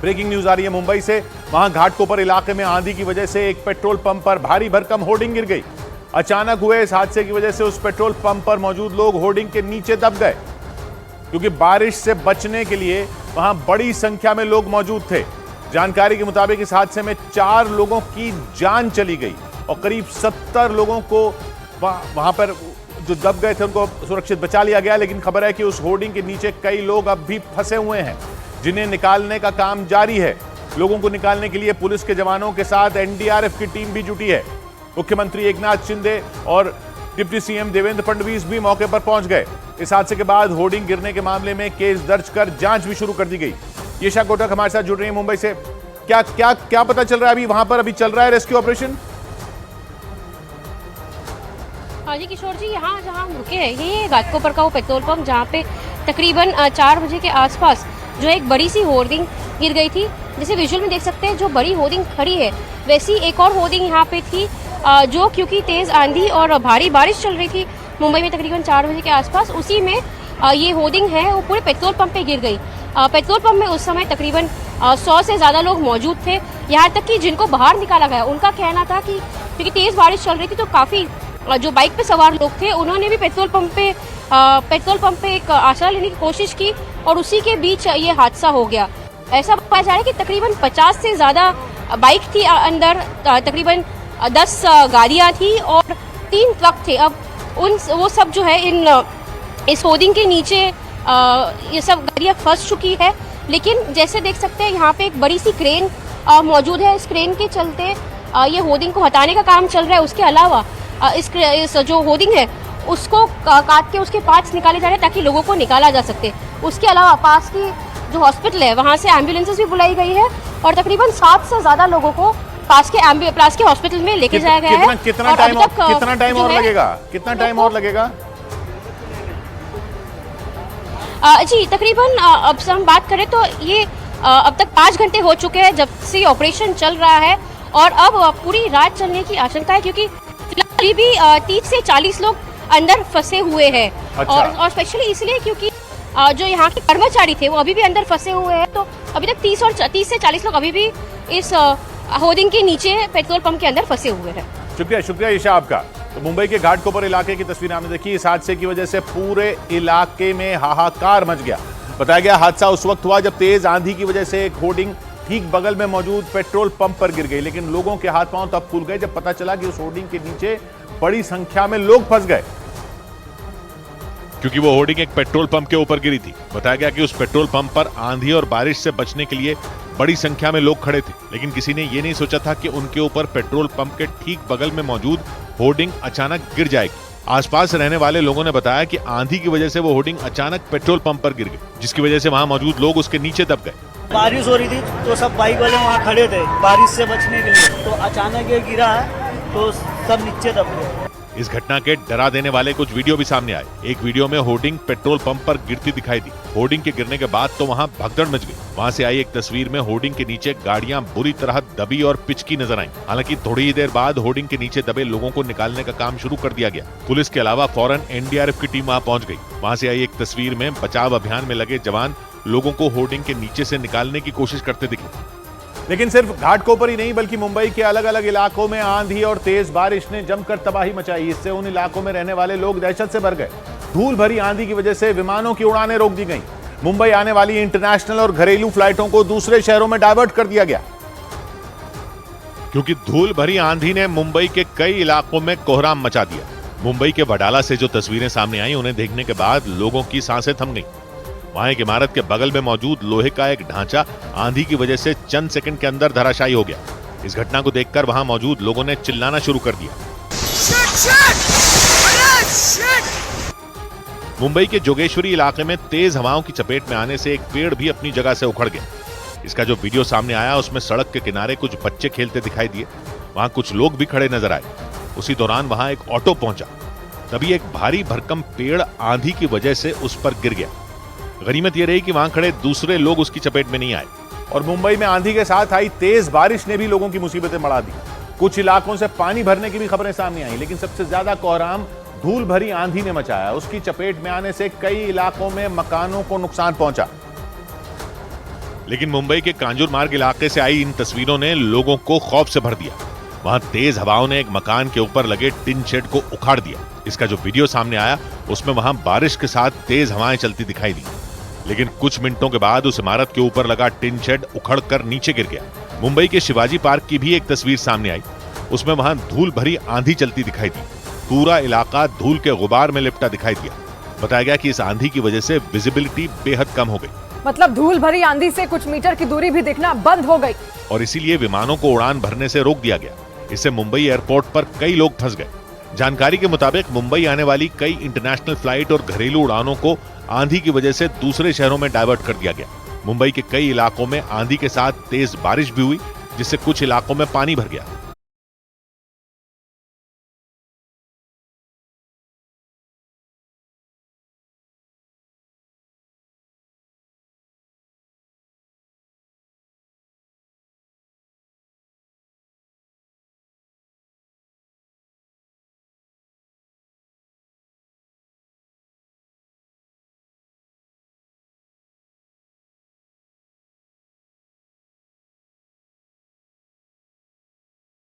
Breaking news आ रही है मुंबई से। वहां घाटकोपर इलाके में आंधी की वजह से एक पेट्रोल पंप पर भारी भरकम होर्डिंग गिर गई। अचानक हुए इस हादसे की वजह से उस पेट्रोल पंप पर मौजूद लोग होर्डिंग के नीचे दब गए, क्योंकि बारिश से बचने के लिए वहां बड़ी संख्या में लोग मौजूद थे। जानकारी के मुताबिक इस हादसे में 4 लोगों की जान चली गई और करीब 70 लोगों को वहां पर जो दब गए थे उनको सुरक्षित बचा लिया गया। लेकिन खबर है कि उस होर्डिंग के नीचे कई लोग अब भी फंसे हुए हैं, जिन्हें निकालने का काम जारी है। लोगों को निकालने के लिए पुलिस के जवानों के साथ एनडीआरएफ की टीम भी जुटी है। मुख्यमंत्री एकनाथ शिंदे और डिप्टी सीएम देवेंद्र फडणवीस भी मौके पर पहुंच गए। इस हादसे के बाद होर्डिंग गिरने के मामले में केस दर्ज कर जांच भी शुरू कर दी गई। येशा कोटक हमारे साथ जुड़ रही है मुंबई से। क्या क्या क्या पता चल रहा है? अभी वहां पर अभी चल रहा है रेस्क्यू ऑपरेशन? हाँ जी किशोर जी, यहाँ जहाँ हम रुके हैं ये घाटकोपर का वो पेट्रोल पंप जहाँ पे तकरीबन 4 बजे के आसपास जो एक बड़ी सी होर्डिंग गिर गई थी। जैसे विजुअल में देख सकते हैं, जो बड़ी होर्डिंग खड़ी है वैसी एक और होर्डिंग यहाँ पे थी, जो क्योंकि तेज़ आंधी और भारी बारिश चल रही थी मुंबई में तकरीबन 4 बजे के आसपास, उसी में ये होर्डिंग है वो पूरे पेट्रोल पंप पे गिर गई। पेट्रोल पंप में उस समय तकरीबन 100 से ज़्यादा लोग मौजूद थे। यहाँ तक कि जिनको बाहर निकाला गया उनका कहना था कि क्योंकि तेज़ बारिश चल रही थी तो काफ़ी जो बाइक पे सवार लोग थे उन्होंने भी पेट्रोल पंप पे एक आश्रय लेने की कोशिश की और उसी के बीच ये हादसा हो गया। ऐसा बताया जा रहा है कि तकरीबन 50 से ज़्यादा बाइक थी अंदर, तकरीबन 10 गाड़ियाँ थी और 3 ट्रक थे। अब वो सब जो है इस होर्डिंग के नीचे ये सब गाड़ियाँ फंस चुकी है। लेकिन जैसे देख सकते हैं यहाँ पे एक बड़ी सी क्रेन मौजूद है। इस क्रेन के चलते ये होर्डिंग को हटाने का काम चल रहा है। उसके अलावा इस जो होर्डिंग है उसको काट के उसके पार्ट्स निकाले जा रहे हैं ताकि लोगों को निकाला जा सके। उसके अलावा पास की जो हॉस्पिटल है वहाँ से एम्बुलेंसेस भी बुलाई गई है और तकरीबन 7 से ज़्यादा लोगों को पास के हॉस्पिटल में लेके जाया गया है। कितना टाइम और लगेगा? कितना टाइम और लगेगा? जी तकरीबन अब से हम बात करें तो ये अब तक 5 घंटे हो चुके हैं जब से ऑपरेशन चल रहा है और अब पूरी रात चलने की आशंका है, क्योंकि फिलहाल भी 30 से 40 लोग अंदर फंसे हुए हैं। अच्छा। और स्पेशली इसलिए क्योंकि जो यहाँ के कर्मचारी थे वो अभी भी अंदर फंसे हुए हैं। तो अभी तक 30 से 40 लोग अभी भी इस होर्डिंग के नीचे पेट्रोल पंप के अंदर फंसे हुए हैं। शुक्रिया ईशा आपका। तो मुंबई के घाटकोपर इलाके की तस्वीर आपने देखी। इस हादसे की वजह से पूरे इलाके में हाहाकार मच गया। बताया गया हादसा उस वक्त हुआ जब तेज आंधी की वजह से एक होर्डिंग ठीक बगल में मौजूद पेट्रोल पंप पर गिर गई। लेकिन लोगों के हाथ पांव तब फूल गए जब पता चला कि उस होर्डिंग के नीचे बड़ी संख्या में लोग फंस गए, क्योंकि वो होर्डिंग एक पेट्रोल पंप के ऊपर गिरी थी। बताया गया कि उस पेट्रोल पंप पर आंधी और बारिश से बचने के लिए बड़ी संख्या में लोग खड़े थे, लेकिन किसी ने ये नहीं सोचा था कि उनके ऊपर पेट्रोल पंप के ठीक बगल में मौजूद होर्डिंग अचानक गिर जाएगी। आसपास रहने वाले लोगों ने बताया कि आंधी की वजह से वो होर्डिंग अचानक पेट्रोल पंप पर गिर गई, जिसकी वजह से वहां मौजूद लोग उसके नीचे दब गए। बारिश हो रही थी तो सब बाइक वाले वहाँ खड़े थे बारिश से बचने के लिए, तो अचानक ये गिरा है तो सब नीचे दब गए। इस घटना के डरा देने वाले कुछ वीडियो भी सामने आए। एक वीडियो में होर्डिंग पेट्रोल पंप पर गिरती दिखाई दी। होर्डिंग के गिरने के बाद तो वहां भगदड़ मच गई। वहां से आई एक तस्वीर में होर्डिंग के नीचे गाड़ियां बुरी तरह दबी और पिचकी नजर आई। हालांकि थोड़ी ही देर बाद होर्डिंग के नीचे दबे लोगों को निकालने का काम शुरू कर दिया गया। पुलिस के अलावा फौरन एनडीआरएफ की टीम वहां पहुंच गई। वहां से आई एक तस्वीर में बचाव अभियान में लगे जवान लोगों को होर्डिंग के नीचे से निकालने की कोशिश करते दिखे। लेकिन सिर्फ घाटकोपर ही नहीं बल्कि मुंबई के अलग अलग इलाकों में आंधी और तेज बारिश ने जमकर तबाही मचाई। इससे उन इलाकों में रहने वाले लोग दहशत से भर गए। धूल भरी आंधी की वजह से विमानों की उड़ानें रोक दी गईं। मुंबई आने वाली इंटरनेशनल और घरेलू फ्लाइटों को दूसरे शहरों में डायवर्ट कर दिया गया, क्योंकि धूल भरी आंधी ने मुंबई के कई इलाकों में कोहराम मचा दिया। मुंबई के वडाला से जो तस्वीरें सामने आई उन्हें देखने के बाद लोगों की सांसें थम गईं। वहां एक इमारत के बगल में मौजूद लोहे का एक ढांचा आंधी की वजह से चंद सेकंड के अंदर धराशायी हो गया। इस घटना को देखकर वहां मौजूद लोगों ने चिल्लाना शुरू कर दिया। मुंबई के जोगेश्वरी इलाके में तेज हवाओं की चपेट में आने से एक पेड़ भी अपनी जगह से उखड़ गया। इसका जो वीडियो सामने आया उसमें सड़क के किनारे कुछ बच्चे खेलते दिखाई दिए। वहां कुछ लोग भी खड़े नजर आए। उसी दौरान वहां एक ऑटो पहुंचा। तभी एक भारी भरकम पेड़ आंधी की वजह से उस पर गिर गया। गनीमत यह रही कि वहां खड़े दूसरे लोग उसकी चपेट में नहीं आए। और मुंबई में आंधी के साथ आई तेज बारिश ने भी लोगों की मुसीबतें बढ़ा दी। कुछ इलाकों से पानी भरने की भी खबरें सामने आई, लेकिन सबसे ज्यादा कोहराम धूल भरी आंधी ने मचाया। उसकी चपेट में आने से कई इलाकों में मकानों को नुकसान पहुंचा। लेकिन मुंबई के कांजूर मार्ग इलाके से आई इन तस्वीरों ने लोगों को खौफ से भर दिया। वहां तेज हवाओं ने एक मकान के ऊपर लगे टिन शेड को उखाड़ दिया। इसका जो वीडियो सामने आया उसमें वहां बारिश के साथ तेज हवाएं चलती दिखाई दी, लेकिन कुछ मिनटों के बाद उस इमारत के ऊपर लगा टिन शेड उखड़कर नीचे गिर गया। मुंबई के शिवाजी पार्क की भी एक तस्वीर सामने आई। उसमें वहां धूल भरी आंधी चलती दिखाई दी। पूरा इलाका धूल के गुबार में लिपटा दिखाई दिया। बताया गया कि इस आंधी की वजह से विजिबिलिटी बेहद कम हो गई। मतलब धूल भरी आंधी से कुछ मीटर की दूरी भी दिखना बंद हो गई और इसीलिए विमानों को उड़ान भरने से रोक दिया गया। इससे मुंबई एयरपोर्ट पर कई लोग फंस गए। जानकारी के मुताबिक मुंबई आने वाली कई इंटरनेशनल फ्लाइट और घरेलू उड़ानों को आंधी की वजह से दूसरे शहरों में डाइवर्ट कर दिया गया। मुंबई के कई इलाकों में आंधी के साथ तेज बारिश भी हुई, जिससे कुछ इलाकों में पानी भर गया।